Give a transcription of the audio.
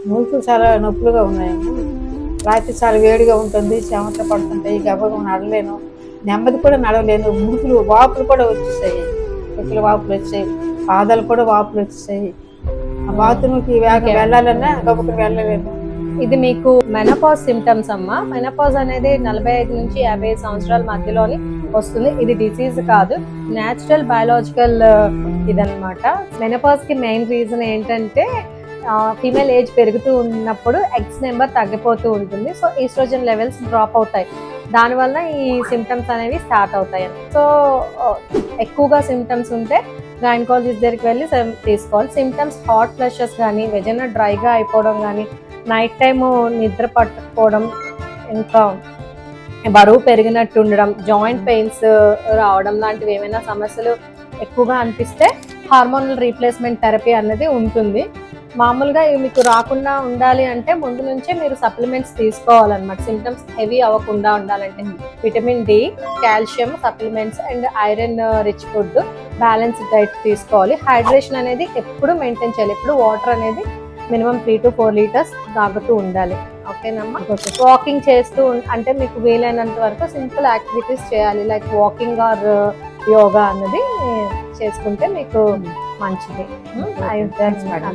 మూతులు చాలా నొప్పులుగా ఉన్నాయమ్మా. రాత్రి చాలా వేడిగా ఉంటుంది, చెమట పడుతుంటాయి, గబగబా నడలేను, నెమ్మది కూడా నడవలేను. ముడుకులు వాపులు కూడా వచ్చేసాయి, ముక్కులు వాపులు వచ్చాయి, పాదాలు కూడా వాపులు వచ్చేసాయి. ఆ బాత్రూమ్కి వెళ్ళాలన్నా గబుకుని వెళ్ళలేను. ఇది మీకు మెనపాజ్ సిమ్టమ్స్ అమ్మా. మెనపాజ్ అనేది 45 నుంచి 55 సంవత్సరాల మధ్యలోని వస్తుంది. ఇది డిసీజ్ కాదు, న్యాచురల్ బయాలజికల్ ఇదనమాట. మెనపాజ్ కి మెయిన్ రీజన్ ఏంటంటే ఫీమేల్ ఏజ్ పెరుగుతూ ఉన్నప్పుడు ఎగ్స్ నెంబర్ తగ్గిపోతూ ఉంటుంది. సో ఈస్ట్రోజన్ లెవెల్స్ డ్రాప్ అవుతాయి, దానివల్ల ఈ సిమ్టమ్స్ అనేవి స్టార్ట్ అవుతాయి. సో ఎక్కువగా సిమ్టమ్స్ ఉంటే గైనకాలజిస్ట్ దగ్గరికి వెళ్ళి తీసుకోవాలి. సిమ్టమ్స్ హాట్ ఫ్లషెస్ కానీ, వెజైనా డ్రైగా అయిపోవడం కానీ, నైట్ టైము నిద్ర పట్టకపోవడం, ఇంకా బరువు పెరిగినట్టు ఉండడం, జాయింట్ పెయిన్స్ రావడం లాంటివి ఏమైనా సమస్యలు ఎక్కువగా అనిపిస్తే హార్మోనల్ రీప్లేస్మెంట్ థెరపీ అన్నది ఉంటుంది. మామూలుగా ఇవి మీకు రాకుండా ఉండాలి అంటే ముందు నుంచే మీరు సప్లిమెంట్స్ తీసుకోవాలన్నమాట. సిమ్టమ్స్ హెవీ అవ్వకుండా ఉండాలంటే vitamin D, calcium supplements and iron rich food, balanced diet తీసుకోవాలి. హైడ్రేషన్ అనేది ఎప్పుడు మెయింటైన్ చేయాలి, ఎప్పుడు వాటర్ అనేది మినిమం 3 to 4 లీటర్స్ తాగుతూ ఉండాలి. ఓకేనమ్మా. వాకింగ్ చేస్తూ అంటే మీకు వీలైనంత వరకు సింపుల్ యాక్టివిటీస్ చేయాలి, లైక్ వాకింగ్ ఆర్ యోగా అన్నది చేసుకుంటే మీకు మంచిది. Thanks madam.